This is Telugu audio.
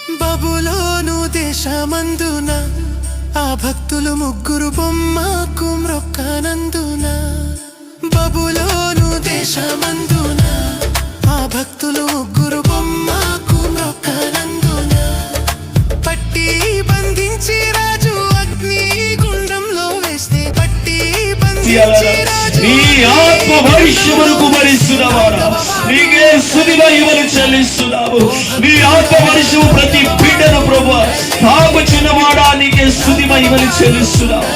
బబులోను దేశమందున ఆ భక్తులు ముగ్గురు బొమ్మకు మ్రొక్కనందున, బబులోను దేశమందున ఆ భక్తులు ముగ్గురు బొమ్మకు మ్రొక్కనందున, పట్టి బంధించి రాజు అగ్ని గుండంలో వేస్తే, పట్టి బంధించి నీ ఆత్మ భవిష్యమును కుమరిస్తున్నావారా, నీకే స్తుతి మహిమలు చెల్లిస్తున్నాము. నీ ఆత్మ భవిష్యము ప్రతి బిడ్డను ప్రభువా తాగుచున్నవాడా, నీకే స్తుతి మహిమలు చెల్లిస్తున్నాము.